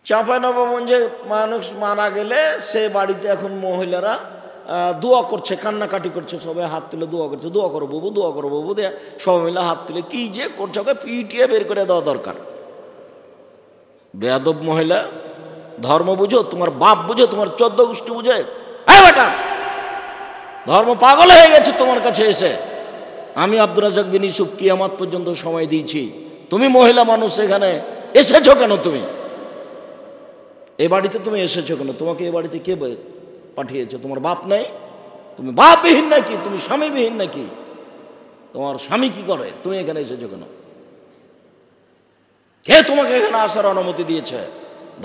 চাঁপাইনবাবগঞ্জে মানুষ মারা গেলে সে বাড়িতে এখন মহিলারা দোয়া করছে, কান্নাকাটি করছে, সবাই হাত তুলে দোয়া করছে, দোয়া করো বাবু, দোয়া করো বাবু, দিয়ে সবাই মিলে হাত তুলে কি যে করছে, ওকে পিটিয়ে বের করে দেওয়া দরকার। বেয়াদব মহিলা, ধর্ম বুঝো, তোমার বাপ বুঝো, তোমার 14 গোষ্ঠী বুঝে? হ্যাঁ বেটা, ধর্ম পাগল হয়ে গেছে তোমার কাছে এসে। আমি আব্দুর রাজ্জাক বিন ইউসুফ কিয়ামত পর্যন্ত সময় দিয়েছি, তুমি মহিলা মানুষ এখানে এসেছো কেন? তুমি এ বাড়িতে তুমি এসেছো কেন? তোমাকে এ বাড়িতে কে পাঠিয়েছে? তোমার বাপ নেই? তুমি বাপবিহীন নাকি? তুমি স্বামীবিহীন নাকি? তোমার স্বামী কি করে? তুমি এখানে এসেছো কেন? কে তোমাকে এখানে আসার অনুমতি দিয়েছে?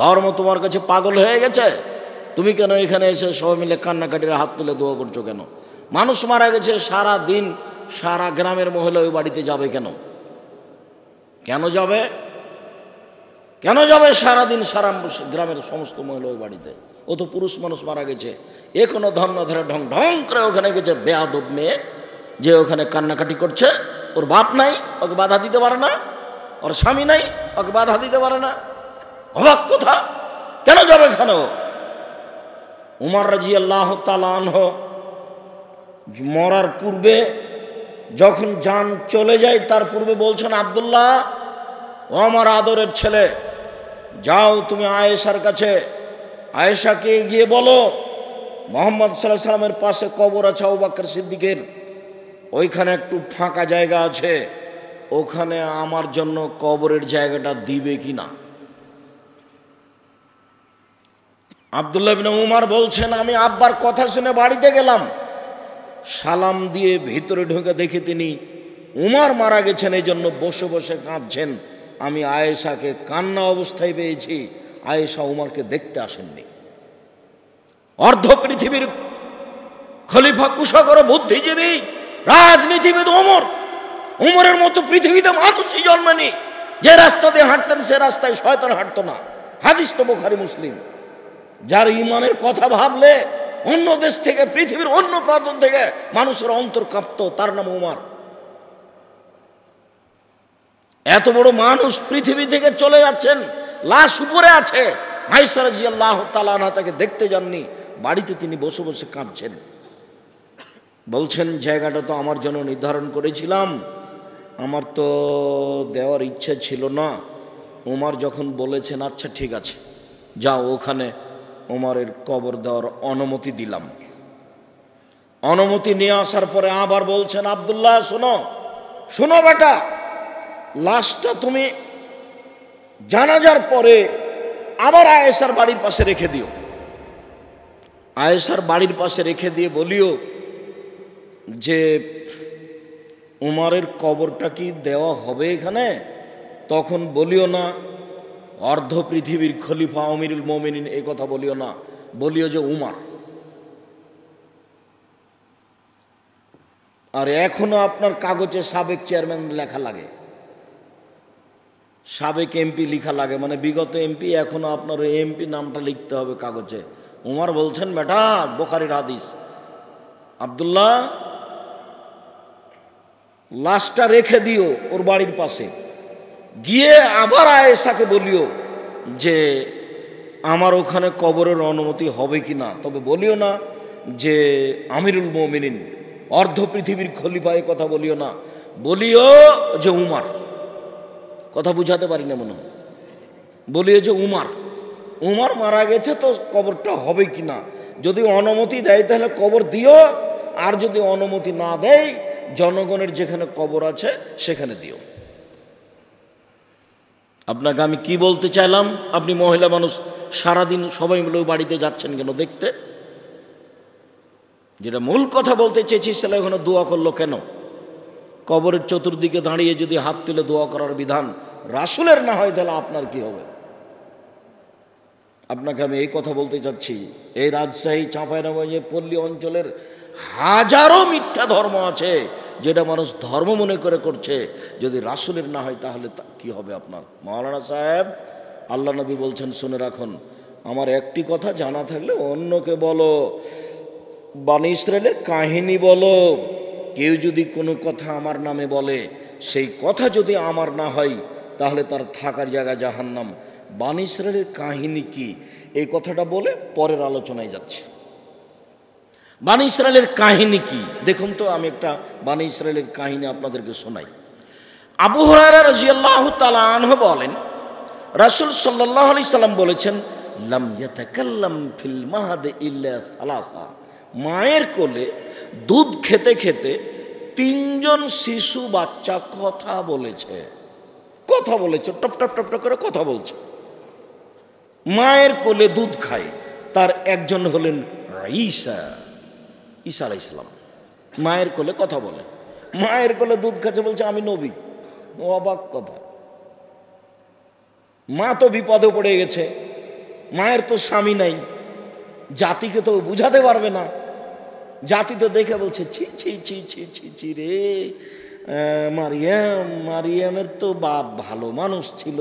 ধর্ম তোমার কাছে পাগল হয়ে গেছে? তুমি কেন এখানে এসে সবাই মিলে কান্নাকাটির হাত তুলে দোয়া করছো কেন? মানুষ মারা গেছে, সারা দিন সারা গ্রামের মহিলা ওই বাড়িতে যাবে কেন? কেন যাবে? কেন যাবে সারাদিন সারা গ্রামের সমস্ত মহিলা ওই বাড়িতে? ও তো পুরুষ মানুষ মারা গেছে, এ কোনো ধর্ম ধরে ঢং ঢং করে ওখানে গেছে বেয়াদব মেয়ে, যে ওখানে কান্নাকাটি করছে। ওর বাপ নাই, ওকে বাধা দিতে পারে না। ওর স্বামী নাই, ওকে বাধা দিতে পারে না। অবাক কথা, কেন যাবে কেন? উমর রাদিয়াল্লাহু তাআলা আনহু মরার পূর্বে, যখন জান চলে যায় তার পূর্বে বলছেন, আব্দুল্লাহ, ও আমার আদরের ছেলে, যাও তুমি আয়েশার কাছে, আয়েশাকে গিয়ে বলো মুহাম্মদ সাল্লাল্লাহু আলাইহি সাল্লামের পাশে কবর আছে আবু বকর সিদ্দিকের, ওইখানে একটু ফাঁকা জায়গা আছে, ওখানে আমার জন্য কবরের জায়গাটা দিবে কিনা। আব্দুল্লাহ ইবনে উমর বলছেন, আমি আব্বার কথা শুনে বাড়িতে গেলাম, সালাম দিয়ে ভিতরে ঢুকে দেখি তিনি উমর মারা গেছেন, এই জন্য বসে বসে কাঁদছেন। আমি আয়েশাকে কান্না অবস্থায় পেয়েছি, আয়েশা উমরকে দেখতে আসেননি। অর্ধ পৃথিবীর খলিফা, কুশাগর, বুদ্ধিজীবী, রাজনীতিবিদ উমর, উমরের মতো পৃথিবীতে মানুষই জন্মানি। যে রাস্তা দিয়ে হাঁটতেন সে রাস্তায় শয়তান হাঁটতো না, হাদিস তো বুখারী মুসলিম। যার ইমানের কথা ভাবলে অন্য দেশ থেকে, পৃথিবীর অন্য প্রান্ত থেকে মানুষের অন্তর কাঁপতো, তার নাম উমর। এত বড় মানুষ পৃথিবী থেকে চলে যাচ্ছেন, লাশ উপরে আছে। আয়েশা রাদিয়াল্লাহু তাআলা আনহা তাকে দেখতে যাননি, বাড়িতে তিনি বসে বসে কাঁদছেন। বলছেন, জায়গাটা তো আমার জন্য নির্ধারণ করেছিলাম, আমার তো দেওয়ার ইচ্ছে ছিল না। উমর যখন বলেছেন আচ্ছা ঠিক আছে যাও, ওখানে উমরের কবর দেওয়ার অনুমতি দিলাম। অনুমতি নিয়ে আসার পরে আবার বলছেন, আব্দুল্লাহ শোনো, শোনো বেটা, লাশটা তুমি জানাজার পরে আবার আয়েশার বাড়ির পাশে রেখে দিও। আয়েশার বাড়ির পাশে রেখে দিয়ে বলিও যে উমরের কবরটা কি দেওয়া হবে এখানে? তখন বলিও না অর্ধ পৃথিবীর খলিফা আমিরুল মুমিনিন, এই কথা বলিও না, বলিও যে উমর। আর এখনো আপনার কাগজে সাবেক চেয়ারম্যান লেখা লাগে, সাবেক এমপি লেখা লাগে, মানে বিগত এমপি, এখনো আপনার এমপি নামটা লিখতে হবে কাগজে। উমর বলছেন, বেটা, বুখারীর হাদিস, আব্দুল্লাহ লাশটা রেখে দিও ওর বাড়ির পাশে, গিয়ে আবার আয়েশাকে বলিও যে আমার ওখানে কবরের অনুমতি হবে কি না, তবে বলিও না যে আমিরুল মুমিনিন, অর্ধ পৃথিবীর খলিফা, এ কথা বলিও না, বলিও যে উমর। কথা বুঝাতে পারি না মনে হয়? বলিও যে উমর, উমর মারা গেছে, তো কবরটা হবে কি না, যদি অনুমতি দেয় তাহলে কবর দিও, আর যদি অনুমতি না দেয় জনগণের যেখানে কবর আছে সেখানে দিও। আপনাকে আমি কি বলতে চাইলাম, আপনি মহিলা মানুষ সারাদিন সবাই মিলে বাড়িতে যাচ্ছেন কেন দেখতে? যেটা মূল কথা বলতে চেয়েছি, সেটা ওখানে দোয়া করলো কেন? কবরের চতুর্দিকে দাঁড়িয়ে যদি হাত তুলে দোয়া করার বিধান রাসূলের না হয়, তাহলে আপনার কি হবে? আপনাকে আমি এই কথা বলতে চাচ্ছি, এই রাজশাহী, চাঁপাইনবাবগঞ্জ, পল্লী অঞ্চলের হাজারো মিথ্যা ধর্ম আছে, যেটা মানুষ ধর্ম মনে করে করছে, যদি রাসূলের না হয় তাহলে কি হবে আপনার? মাওলানা সাহেব, আল্লাহ নবী বলছেন, শুনে রাখুন, আমার একটি কথা জানা থাকলে অন্যকে বলো, বনী ইসরাইলের কাহিনী বলো, কেউ যদি কোনো কথা আমার নামে বলে, সেই কথা যদি আমার না হয় তাহলে তার থাকার জায়গা জাহান্নাম, বনী ইসরাইলের কাহিনী কি, এই কথাটা বলে পরের আলোচনায় যাচ্ছে। বনী ইসরাইলের কাহিনী কি দেখুন তো, আমি একটা বনী ইসরাইলের কাহিনী আপনাদেরকে শোনাই। আবু হুরায়রা রাদিয়াল্লাহু তাআলা আনহু বলেন, রাসূল সাল্লাল্লাহু আলাইহি সাল্লাম বলেছেন, লাম ইয়াতাকাল্লাম ফিল মাহদি ইল্লা সালাসা। মায়ের কোলে দুধ খেতে খেতে 3 জন শিশু বাচ্চা কথা বলেছে। কথা বলেছে, টপ টপ টপ টপ করে কথা বলছে। মায়ের কোলে দুধ খায়, তার একজন হলেন ঈসা, ঈসা আলাইহিস সালাম। মায়ের কোলে কথা বলে, মায়ের কোলে দুধ খাচ্ছে, বলছে আমি নবী। অবাক কথা। মা তো বিপদে পড়ে গেছে, মায়ের তো স্বামী নাই, জাতিকে তো বুঝাতে পারবে না। জাতি তো দেখে বলছে ছি ছি ছি ছি ছি ছি রে, মারিয়াম, মারিয়ামের তো বাপ ভালো মানুষ ছিল,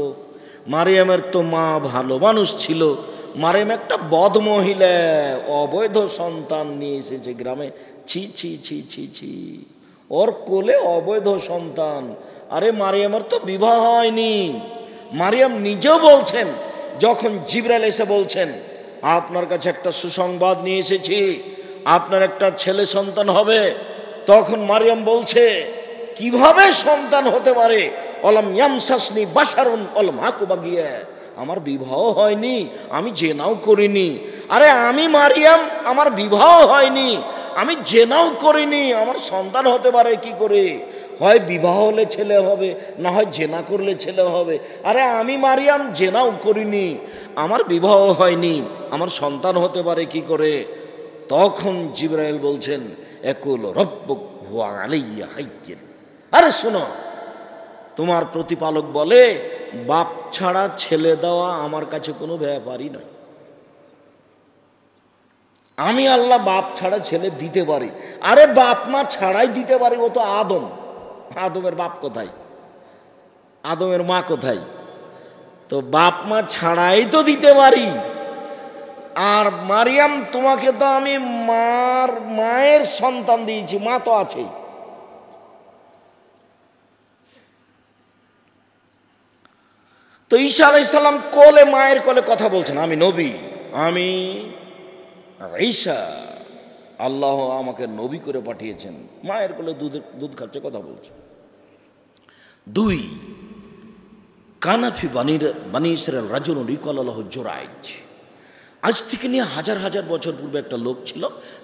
মারিয়ামের তো মা ভালো মানুষ ছিল, মারিয়াম একটা বদ মহিলা, অবৈধ সন্তান নিয়ে এসেছে গ্রামে, ছি ছি ছি ছি ছি, ওর কোলে অবৈধ সন্তান। আরে মারিয়ামের তো বিবাহ হয়নি। মারিয়াম নিজেও বলছেন, যখন জিবরাইল এসে বলছেন আপনার কাছে একটা সুসংবাদ নিয়ে এসেছি, আপনার একটা ছেলে সন্তান হবে, তখন মারিয়াম বলছে কিভাবে সন্তান হতে পারে, অলাম ইয়ামসাসনি বাশারুন ওয়ালাম আকু বাগিয়া, আমার বিবাহ হয়নি, আমি জেনাও করিনি। আরে আমি মারিয়াম, আমার বিবাহ হয়নি, আমি জেনাও করিনি, আমার সন্তান হতে পারে কি করে? হয় বিবাহ হলে ছেলে হবে, না হয় জেনা করলে ছেলে হবে। আরে আমি মারিয়াম জেনাও করিনি, আমার বিবাহ হয়নি, আমার সন্তান হতে পারে কি করে? তখন জিবরাইল বলছেন একুল রব্বুক হুয়া আলাইয়া হাইয়্যিন। আরে শোনো, তোমার প্রতিপালক বলে বাপ ছাড়া ছেলে দেওয়া আমার কাছে কোনো ব্যাপারই নয়। আমি আল্লাহ বাপ ছাড়া ছেলে দিতে পারি। আরে বাপ মা ছাড়াই দিতে পারি, ও তো আদম। আদমের বাপ কোথায়, আদমের মা কোথায়? তো বাপ মা ছাড়াই তো দিতে পারি। আর মারিয়াম, তোমাকে তো আমি মায়ের সন্তান দিয়েছি, মা তো আছেই। তো ঈসা আলাইহিস সালাম কোলে, মায়ের কোলে কথা বলছেন, আমি নবী, আমি ঈসা, আল্লাহ আমাকে নবী করে পাঠিয়েছেন। মায়ের কোলে দুধ খাচ্ছে, কথা বলছে। 2, কানাফি বানি ইসরাইল রাজুলুন ইউকাল লাহু জুরাইজ। আজ থেকে নিয়ে হাজার হাজার বছর পূর্বে একটা লোক ছিল,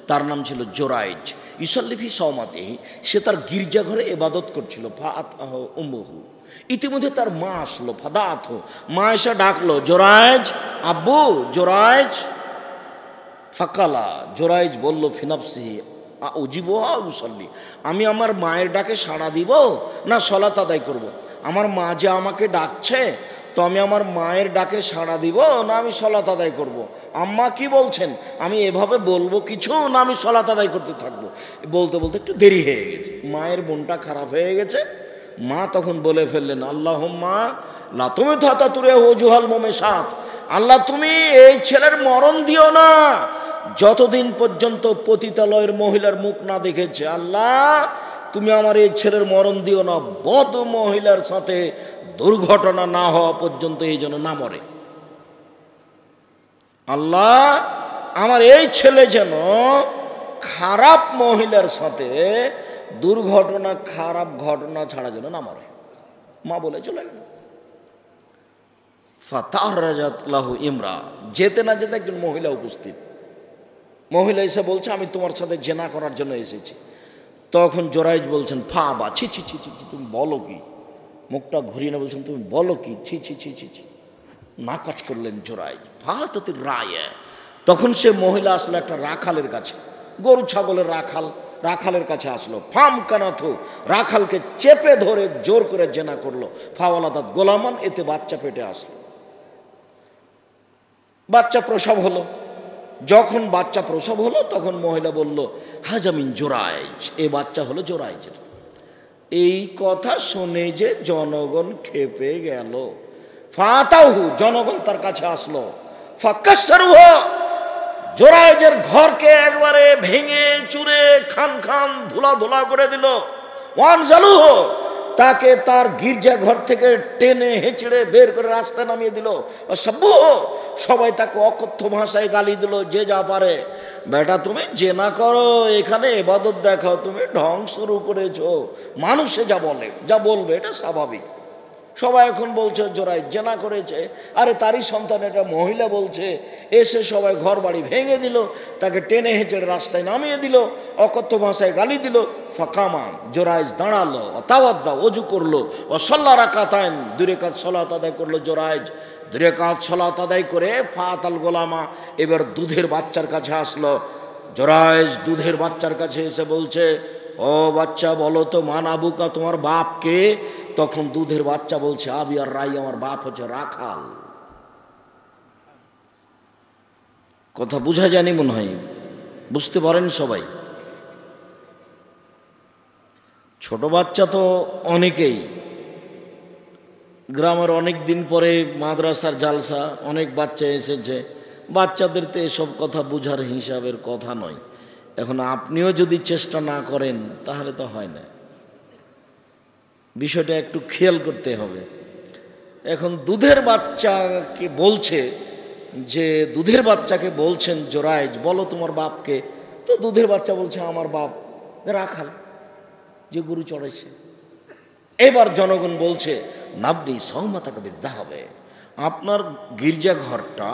তার নাম ছিল জোরাইজ। ইউসাল্লিফি সাওমাতিহি, সে তার গির্জাঘরে ইবাদত করছিল। ফাআতহু উম্মুহু, ইতিমধ্যে তার মা আসলো। ফাদাতহু, মা এসে ডাকলো, জোরাইজ, আব্বু জোরাইজ। ফাকালা, জোরাইজ বলল ফিনাফসিহি উজিবুহা উসাল্লি, আমি আমার মায়ের ডাকে সাড়া দিব না সলাত আদায় করব? আমার মা যে আমাকে ডাকছে, তো আমি আমার মায়ের ডাকে সাড়া দিব না আমি সলাত আদায় করব? আম্মা কি বলছেন, আমি এভাবে বলবো কিছু, না আমি সলাত আদায় করতে থাকবো? বলতে বলতে একটু দেরি হয়ে গেছে, মায়ের মনটা খারাপ হয়ে গেছে। মা তখন বলে ফেললেন, আল্লাহুম্মা লা তুমিতা তুরে ওজুহাল মুমিসাত, আল্লাহ তুমি এই ছেলের মরণ দিও না যতদিন পর্যন্ত পতিতালয়ের মহিলার মুখ না দেখেছে। আল্লাহ তুমি আমার এই ছেলের মরণ দিও না, বদ মহিলার সাথে দুর্ঘটনা না হওয়া পর্যন্ত এই যেন না মরে। আল্লাহ আমার এই ছেলে যেন খারাপ মহিলার সাথে দুর্ঘটনা, খারাপ ঘটনা ছাড়া যেন না মরে। মা বলে চলে গেল। ফাতারাজাত লাহু ইমরা, যেতে না যেতে একজন মহিলা উপস্থিত। মহিলা এসে বলছে, আমি তোমার সাথে জেনা করার জন্য এসেছি। তখন জোরাইজ বলছেন, ফা বা ছি ছি ছি ছি, তুমি বলো কি? মুখটা ঘুরিয়ে না বলছেন, তুমি বলো কি? ছি ছি ছি ছি ছি, নাকচ করলেন জোরাইজ। ফাহাতাতির রায়, তখন সে মহিলা আসলো একটা রাখালের কাছে, গরু ছাগলের রাখালের কাছে আসলো। ফাম কানাথু, রাখালকে চেপে ধরে জোর করে জেনা করলো। ফাওয়ালাদাত গোলামান, এতে বাচ্চা পেটে আসলো। বাচ্চা প্রসব হলো। যখন বাচ্চা প্রসব হলো তখন মহিলা বলল, হাজামিন জোরাইজ, এ বাচ্চা হলো জোরাইজের। এই কথা শুনে যে জনগণ খেপে গেল। ফাতাহু, জনগণ তার কাছে আসলো। ফাকাসসারুহু, জোরাইজের ঘরকে একবারে ভেঙে চুরে খান খান ধুলা ধুলা করে দিল। ওয়ানজালুহু, তাকে তার গির্জা ঘর থেকে টেনে হেঁচড়ে বের করে রাস্তায় নামিয়ে দিল। সভ্য সবাই তাকে অকথ্য ভাষায় গালি দিল, যে যা পারে। বেটা তুমি জেনা করো, এখানে ইবাদত দেখাও, তুমি ঢং শুরু করেছো। মানুষে যা বলে, যা বলবে এটা স্বাভাবিক। সবাই এখন বলছে জোরাইজ জেনা করেছে, আরে তারই সন্তান এটা মহিলা বলছে। এসে সবাই ঘর বাড়ি ভেঙে দিল, তাকে টেনে হেঁচড়ে রাস্তায় নামিয়ে দিল, অকথ্য ভাষায় গালি দিল। ফাকামা, জোরাইজ দাঁড়ালো, তাওয়াদ্দা, অজু করলো, ও সল্লা রাকাতাইন, 2 রাকাত সালাত আদায় করলো জোরাইজ। 2 রাকাত সালাত আদায় করে ফাতাল গোলামা, এবার দুধের বাচ্চার কাছে আসলো। জোরাইজ দুধের বাচ্চার কাছে এসে বলছে, ও বাচ্চা বলো তো, মান আবুকা, তোমার বাপ কে? তখন দুধের বাচ্চা বলছে, আবি আর রাই, আমার বাপ হচ্ছে রাখাল। কথা বুঝা জানি মনে হয়, বুঝতে পারেন সবাই? ছোট বাচ্চা তো অনেকেই, গ্রামের অনেক দিন পরে মাদ্রাসার জালসা, অনেক বাচ্চা এসেছে, বাচ্চাদের তো এসব কথা বুঝার হিসাবের কথা নয়। এখন আপনিও যদি চেষ্টা না করেন তাহলে তো হয় না, বিষয়টা একটু খেয়াল করতে হবে। এখন দুধের বাচ্চাকে বলছে, যে দুধের বাচ্চাকে বলছেন জোরাইজ, বলো তোমার বাপকে। তো দুধের বাচ্চা বলছে, আমার বাপ রাখাল, যে গরু চড়াইছে। এবার জনগণ বলছে, নাবনি সৌমাতাকে বিদ্যা হবে, আপনার গির্জা ঘরটা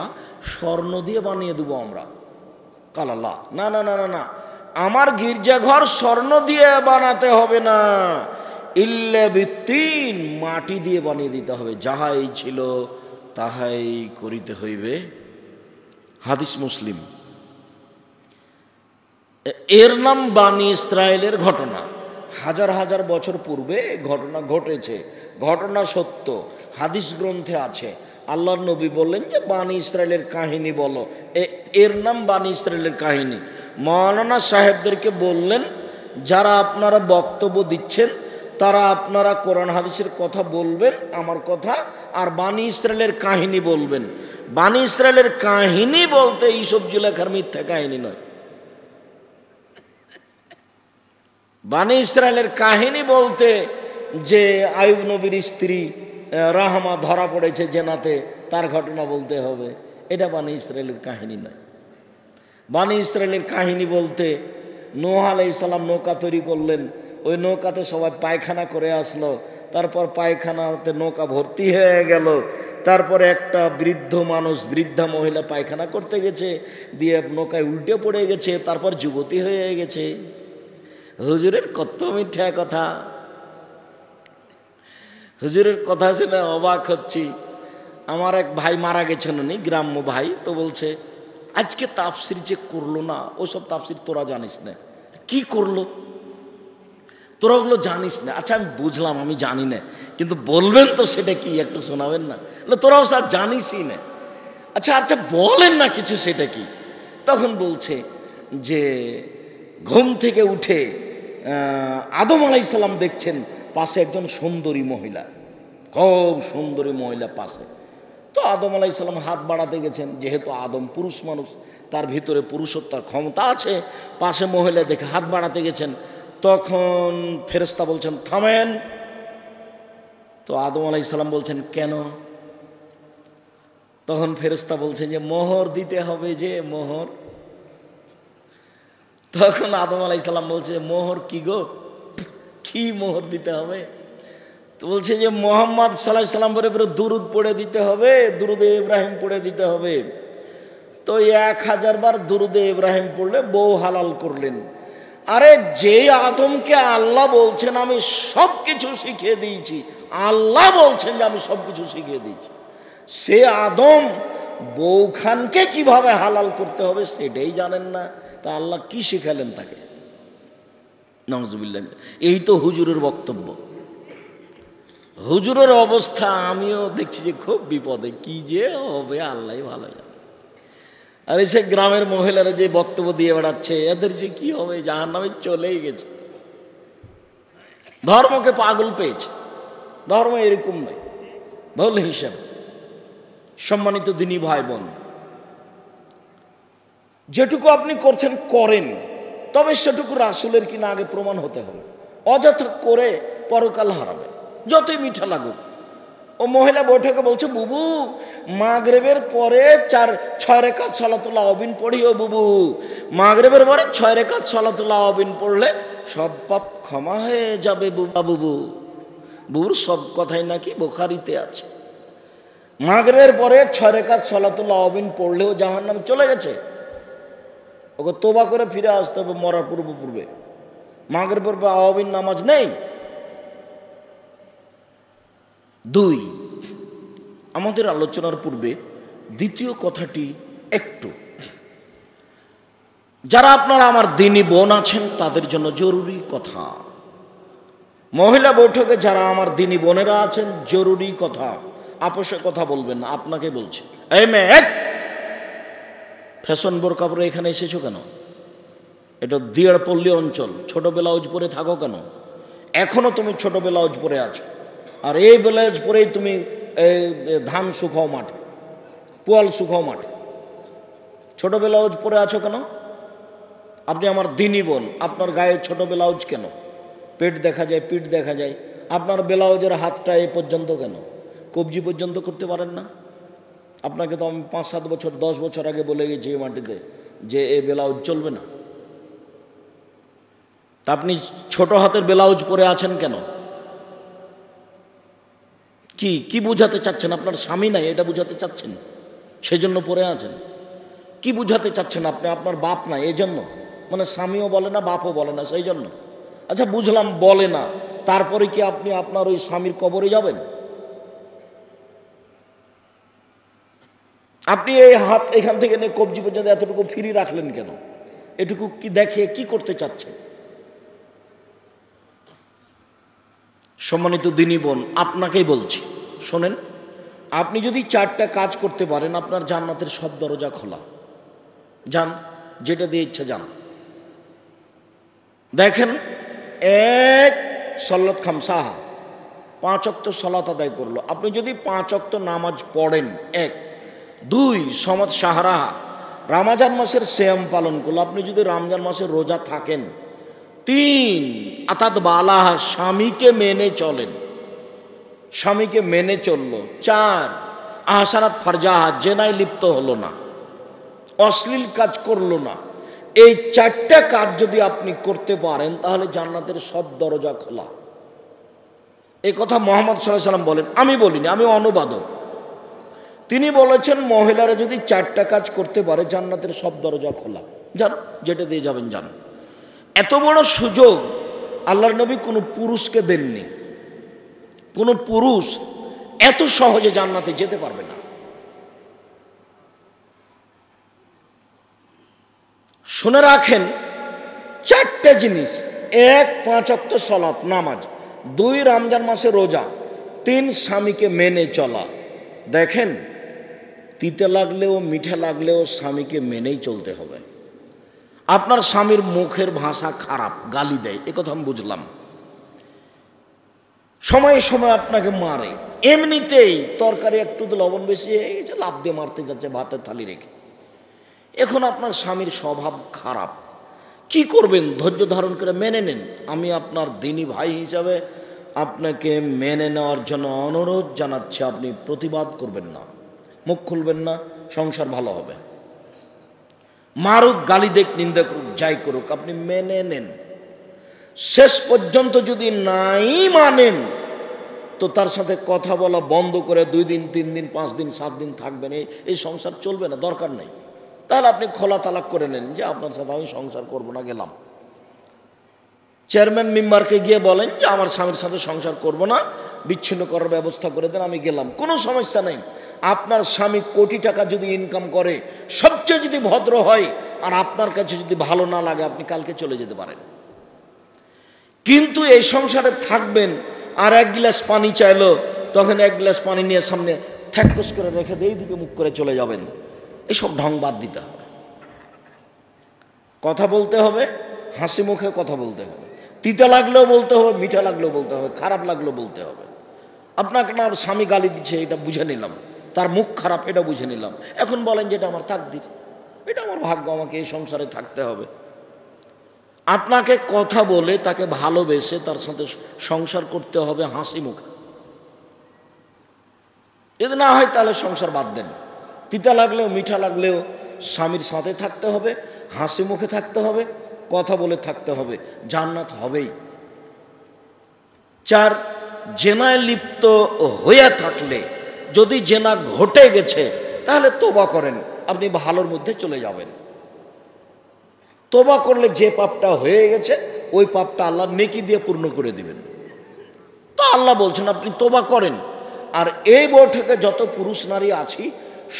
স্বর্ণ দিয়ে বানিয়ে দেবো আমরা। কালাল্লাহ, না না না না না, আমার গির্জাঘর স্বর্ণ দিয়ে বানাতে হবে না, ইল্লে বিত্তিন, মাটি দিয়ে বানিয়ে দিতে হবে, যাহাই ছিল তাহাই করিতে হইবে। হাদিস মুসলিম। এর নাম বানি ইসরায়েলের ঘটনা। হাজার হাজার বছর পূর্বে ঘটনা ঘটেছে, ঘটনা সত্য, হাদিস গ্রন্থে আছে। আল্লাহর নবী বললেন যে বানি ইসরায়েলের কাহিনী বলো, এর নাম বানি ইসরায়েলের কাহিনী। মাওলানা সাহেবদেরকে বললেন, যারা আপনারা বক্তব্য দিচ্ছেন তারা আপনারা কোরআন হাদিসের কথা বলবেন, আমার কথা, আর বানি ইসরায়েলের কাহিনী বলবেন। বানি ইসরায়েলের কাহিনী বলতে ইউসুফ জুলেখার মিথ্যা কাহিনী নয়। বানি ইসরায়েলের কাহিনী বলতে যে আইয়ুব নবীর স্ত্রী রাহমা ধরা পড়েছে জেনাতে, তার ঘটনা বলতে হবে, এটা বানি ইসরায়েলের কাহিনী নয়। বানি ইসরায়েলের কাহিনী বলতে নূহ আলাইহিস সালাম নৌকা তৈরি করলেন, ওই নৌকাতে সবাই পায়খানা করে আসলো, তারপর পায়খানাতে নৌকা ভর্তি হয়ে গেল, তারপরে একটা বৃদ্ধ মানুষ, বৃদ্ধা মহিলা পায়খানা করতে গেছে, দিয়ে নৌকায় উল্টে পড়ে গেছে, তারপর যুবতী হয়ে গেছে। হুজুরের কত মিথ্যা কথা, হুজুরের কথা শুনে অবাক হচ্ছি। আমার এক ভাই মারা গেছেন, উনি গ্রাম্য ভাই, তো বলছে আজকে তাফসির যে করলো না, ওসব তাফসির তোরা জানিস না। কি করলো? তোরা ওগুলো জানিস না। আচ্ছা আমি বুঝলাম, আমি জানি না, কিন্তু বলবেন তো সেটা কি, একটু শোনাবেন না? তোরাও স্যার জানিসই না। আচ্ছা আচ্ছা বলেন না কিছু, সেটা কি? তখন বলছে যে ঘুম থেকে উঠে আদম আলাইহিস সালাম দেখছেন পাশে একজন সুন্দরী মহিলা, খুব সুন্দরী মহিলা পাশে। তো আদম আলাইহিস সালাম হাত বাড়াতে গেছেন, যেহেতু আদম পুরুষ মানুষ, তার ভিতরে পুরুষত্বের ক্ষমতা আছে, পাশে মহিলা দেখে হাত বাড়াতে গেছেন। তখন ফেরেশতা বলছেন থামেন। তো আদম আলাইহিস সালাম বলছেন কেন? তখন ফেরেশতা বলছেন যে মোহর দিতে হবে, যে মোহর। তখন আদম আলাইহিস সালাম বলছে মোহর কি গো, কি মোহর দিতে হবে? তো বলছে যে মুহাম্মদ সাল্লাল্লাহু আলাইহি সাল্লাম পরে দুরুদ পড়ে দিতে হবে, দুরুদে ইব্রাহিম পড়ে দিতে হবে। তো 1000 বার দুরুদে ইব্রাহিম পড়লে বউ হালাল করলেন। আরে যে আদমকে আল্লাহ বলছেন আমি সব কিছু শিখিয়ে দিয়েছি, আল্লাহ বলছেন যে আমি সব কিছু শিখিয়ে দিয়েছি, সে আদম বউখানকে কিভাবে হালাল করতে হবে সেটাই জানেন না, তা আল্লাহ কি শিখালেন তাকে? নাউজুবিল্লাহ। এই তো হুজুরের বক্তব্য। হুজুরের অবস্থা আমিও দেখছি যে খুব বিপদে, কি যে হবে আল্লাহ ভালো জানে। আর এসে গ্রামের মহিলারা যে বক্তব্য দিয়ে বেড়াচ্ছে, এদের যে কি হবে, জাহান্নামে চলেই গেছে। ধর্মকে পাগল পেয়েছে। ধর্ম এরকম নয়, ভুল হিসাব। সম্মানিত দিনী ভাই বোন, যেটুকু আপনি করছেন করেন, তবে সেটুকু রাসূলের কিনা আগে প্রমাণ হতে হবে। অযথা করে পরকাল হারাবে। যতই মিঠা লাগুক। ও মহিলা বৈঠকে বলছে, বুবু মাগরিবের পরে 6 রাকাত সালাতুল আওয়াবিন পড়ি। ও বুবু, মাগরিবের পরে 6 রাকাত সালাতুল আওয়াবিন পড়লে সব পাপ ক্ষমা হয়ে যাবে বুবা। বুবু, বুবুর সব কথাই নাকি বুখারীতে আছে। মাগরিবের পরে 6 রাকাত সালাতুল আওয়াবিন পড়লেও জাহান্নামে চলে গেছে, ওকে তোবা করে ফিরে আসতে হবে মরার পূর্বে। মাগরিবের পর আওয়াবিন নামাজ নেই। 2, আমাদের আলোচনার পূর্বে দ্বিতীয় কথাটি একটু, যারা আপনারা আমার দিনী বোন আছেন তাদের জন্য জরুরি কথা। মহিলা বৈঠকে যারা আমার দিনী বোনেরা আছেন, জরুরি কথা, আপোষে কথা বলবেন না, আপনাকে বলছি। এই মেয়ে, ফ্যাশন বোরকা পরে এখানে এসেছো কেন? এটা দিয়ারপল্লী অঞ্চল, ছোট ব্লাউজ পরে থাকো কেন? এখনো তুমি ছোট ব্লাউজ পরে আছো, আর এই ব্লাউজ পরেই তুমি ধান শুকাও মাঠে, পোয়াল শুকাও মাঠে। ছোট ব্লাউজ পরে আছো কেন? আপনি আমার দিনী বোন, আপনার গায়ে ছোট ব্লাউজ কেন? পেট দেখা যায়, পিঠ দেখা যায়, আপনার ব্লাউজের হাতটা এ পর্যন্ত কেন? কবজি পর্যন্ত করতে পারেন না? আপনাকে তো আমি 5-7 বছর 10 বছর আগে বলে গেছি এই মাটিতে যে এ ব্লাউজ চলবে না। তা আপনি ছোট হাতের ব্লাউজ পরে আছেন কেন? কি বুঝাতে চাচ্ছেন? আপনার স্বামী নাই এটা বুঝাতে চাচ্ছেন, সেজন্য পরে আছেন? কি বুঝাতে চাচ্ছেন আপনি? আপনার বাপ নাই এই জন্য, মানে স্বামীও বলে না বাপও বলে না সেই জন্য? আচ্ছা বুঝলাম বলে না, তারপরে কি আপনি আপনার ওই স্বামীর কবরে যাবেন? আপনি এই হাত এখান থেকে নিয়ে কবজি পর্যন্ত এতটুকু ফ্রি রাখলেন কেন? এটুকু কি দেখে কি করতে চাচ্ছেন? সম্মানিত দিনী বোন, আপনাকেই বলছি, শোনেন, আপনি যদি 4টা কাজ করতে পারেন, আপনার জান্নাতের সব দরজা খোলা। যান, যেটা দিয়ে ইচ্ছা যান। দেখেন, 1 সল্লত খামসাহা, 5 ওয়াক্ত সালাত আদায় করলো। আপনি যদি 5 ওয়াক্ত নামাজ পড়েন, 1। 2 সমাদ শাহরাহা, রমজান মাসের সিয়াম পালন করলো। আপনি যদি রমজান মাসের রোজা থাকেন। 3 আতাত বালাহা, স্বামীকে মেনে চলেন, স্বামীকে মেনে চললো। 4 আহসানাত ফারজাহা, জেনায় লিপ্ত হলো না, অশ্লীল কাজ করলো না। এই 4টা কাজ যদি আপনি করতে পারেন তাহলে জান্নাতের সব দরজা খোলা। এই কথা মুহাম্মদ সাল্লাল্লাহু আলাইহি ওয়াসাল্লাম বলেন, আমি বলিনি, আমি অনুবাদক। তিনি বলেছেন মহিলারা যদি 4টা কাজ করতে পারে জান্নাতের সব দরজা খোলা। যান, যেটা দিয়ে যাবেন যান। এত বড় সুযোগ আল্লাহর নবী কোনো পুরুষকে দেননি। কোনো পুরুষ এত সহজে জান্নাতে যেতে পারবে না। শুনে রাখেন, 4টে জিনিস: 1 5 ওয়াক্ত সালাত নামাজ, 2 রমজান মাসে রোজা, 3 স্বামীকে মেনে চলা। দেখেন, তিতে লাগলেও মিঠা লাগলেও স্বামীকে মেনেই চলতে হবে। আপনার স্বামীর মুখের ভাষা খারাপ, গালি দেয়, এ কথা আমি বুঝলাম, সময়ে সময় আপনাকে মারে, এমনিতেই তরকারি একটু লবণ বেশি হয়ে গেছে, লাফ দিয়ে মারতে যাচ্ছে ভাতের থালি রেখে। এখন আপনার স্বামীর স্বভাব খারাপ, কি করবেন? ধৈর্য ধারণ করে মেনে নেন। আমি আপনার দিনী ভাই হিসাবে আপনাকে মেনে নেওয়ার জন্য অনুরোধ জানাচ্ছি। আপনি প্রতিবাদ করবেন না, মুখ খুলবেন না, সংসার ভালো হবে। মারুক, গালি দেখ, নিন্দা করুক, যাই করুক, আপনি মেনে নেন। শেষ পর্যন্ত যদি নাই মানেন তো তার সাথে কথা বলা বন্ধ করে 2 দিন 3 দিন 5 দিন 7 দিন থাকবেন, এই সংসার চলবে না, দরকার নেই। তাহলে আপনি খোলা তালাক করে নেন যে আপনার সাথে আমি সংসার করব না, গেলাম। চেয়ারম্যান মেম্বারকে গিয়ে বলেন যে আমার স্বামীর সাথে সংসার করব না, বিচ্ছিন্ন করার ব্যবস্থা করে দেন, আমি গেলাম, কোনো সমস্যা নেই। আপনার স্বামী কোটি টাকা যদি ইনকাম করে, সবচেয়ে যদি ভদ্র হয়, আর আপনার কাছে যদি ভালো না লাগে, আপনি কালকে চলে যেতে পারেন। কিন্তু এই সংসারে থাকবেন, আর 1 গ্লাস পানি চাইলো, তখন 1 গ্লাস পানি নিয়ে সামনে থ্যাকস করে রেখে দিয়ে এইদিকে মুখ করে চলে যাবেন। এসব ঢং বাদ দিতে হবে। কথা বলতে হবে, হাসি মুখে কথা বলতে হবে। তিতা লাগলেও বলতে হবে, মিঠা লাগলেও বলতে হবে, খারাপ লাগলেও বলতে হবে। আপনাকে না স্বামী গালি দিচ্ছে এটা বুঝে নিলাম, তার মুখ খারাপ এটা বুঝে নিলাম, এখন বলেন যে এটা আমার তাকদির, এটা আমার ভাগ্য, আমাকে এই সংসারে থাকতে হবে। আপনাকে কথা বলে তাকে ভালোবেসে তার সাথে সংসার করতে হবে হাসি মুখে। যদি না হয় তাহলে সংসার বাদ দেন। তিতা লাগলেও মিঠা লাগলেও স্বামীর সাথে থাকতে হবে, হাসি মুখে থাকতে হবে, কথা বলে থাকতে হবে, জান্নাত হবেই। 4, জেনায় লিপ্ত হয়ে থাকলে, যদি জেনা ঘটে গেছে তাহলে তোবা করেন, আপনি ভালোর মধ্যে চলে যাবেন। তোবা করলে যে পাপটা হয়ে গেছে ওই পাপটা আল্লাহ নেকি দিয়ে পূর্ণ করে দিবেন। তো আল্লাহ বলছেন আপনি তোবা করেন। আর এই বৈঠকে যত পুরুষ নারী আছি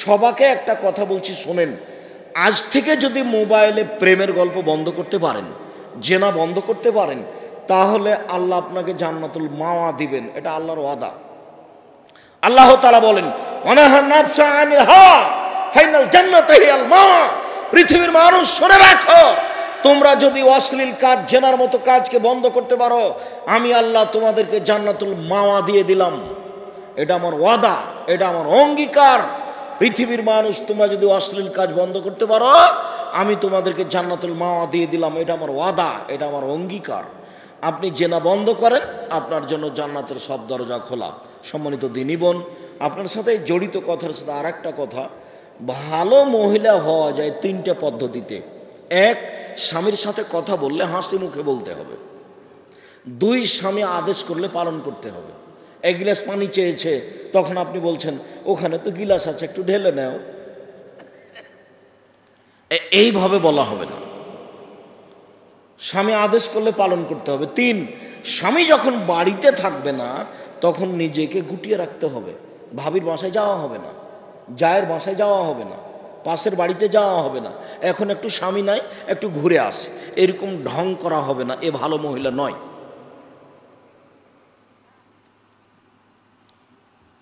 সবাকে একটা কথা বলছি, শোনেন। আজ থেকে যদি মোবাইলে প্রেমের গল্প বন্ধ করতে পারেন, জেনা বন্ধ করতে পারেন, তাহলে আল্লাহ আপনাকে জান্নাতুল মাওয়া দিবেন। এটা আল্লাহর ওয়াদা। আল্লাহ তাআলা বলেন, ওয়ানাহা নাফসা আনিল হাওয়া ফাইনাল জান্নাতু হিয়াল মাওয়া। পৃথিবীর মানুষ শুনে রাখো, তোমরা যদি অশ্লীল কাজ, জেনার মতো কাজকে বন্ধ করতে পারো, আমি আল্লাহ তোমাদেরকে জান্নাতুল মাওয়া দিয়ে দিলাম। এটা আমার ওয়াদা, এটা আমার অঙ্গীকার। পৃথিবীর মানুষ, তোমরা যদি অশ্লীল কাজ বন্ধ করতে পারো, আমি তোমাদেরকে জান্নাতুল মাওয়া দিয়ে দিলাম। এটা আমার ওয়াদা, এটা আমার অঙ্গীকার। আপনি জেনা বন্ধ করেন, আপনার জন্য জান্নাতের সব দরজা খোলা। সম্মানিত দিনী বোন, আপনার সাথে জড়িত কথার সাথে আর একটা কথা, ভালো মহিলা হওয়া যায় 3টে পদ্ধতিতে। 1, স্বামীর সাথে কথা বললে হাসি মুখে বলতে হবে। 2, স্বামী আদেশ করলে পালন করতে হবে। 1 গ্লাস পানি চেয়েছে, তখন আপনি বলছেন ওখানে তো গিলাস আছে, একটু ঢেলে নাও। এইভাবে বলা হবে না। স্বামী আদেশ করলে পালন করতে হবে। 3, স্বামী যখন বাড়িতে থাকবে না তখন নিজেকে গুটিয়ে রাখতে হবে। ভাবির বাসায় যাওয়া হবে না, জায়ের বাসায় যাওয়া হবে না, পাশের বাড়িতে যাওয়া হবে না। এখন একটু স্বামী নাই, একটু ঘুরে আসে, এরকম ঢং করা হবে না। এ ভালো মহিলা নয়।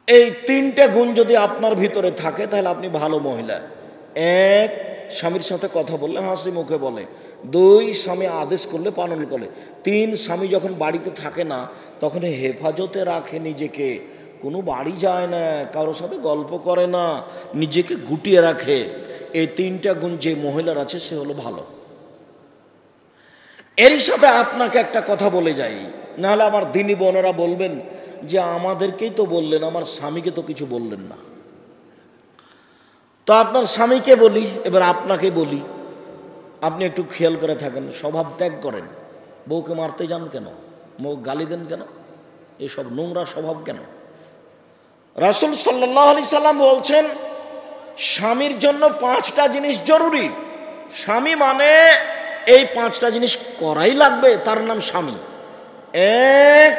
এই 3টে গুণ যদি আপনার ভিতরে থাকে তাহলে আপনি ভালো মহিলা। 1, স্বামীর সাথে কথা বললে হাসি মুখে বলে। 2, স্বামী আদেশ করলে পালন করে। 3, স্বামী যখন বাড়িতে থাকে না তখন হেফাজতে রাখে নিজেকে, কোনো বাড়ি যায় না, কারোর সাথে গল্প করে না, নিজেকে গুটিয়ে রাখে। এই 3টা গুণ যে মহিলার আছে সে হলো ভালো। এরই সাথে আপনাকে একটা কথা বলে যাই, নাহলে আমার দিনী বোনেরা বলবেন যে আমাদেরকেই তো বললেন, আমার স্বামীকে তো কিছু বললেন না। তো আপনার স্বামীকে বলি, এবার আপনাকে বলি, আপনি একটু খেয়াল করে থাকেন, স্বভাব ত্যাগ করেন। বউকে মারতে যান কেন? বউ গালি দেন কেন? এসব নোংরা স্বভাব কেন? রাসূল সাল্লাল্লাহু আলাইহি সাল্লাম বলছেন স্বামীর জন্য 5টা জিনিস জরুরি। স্বামী মানে এই 5টা জিনিস করাই লাগবে, তার নাম স্বামী। 1,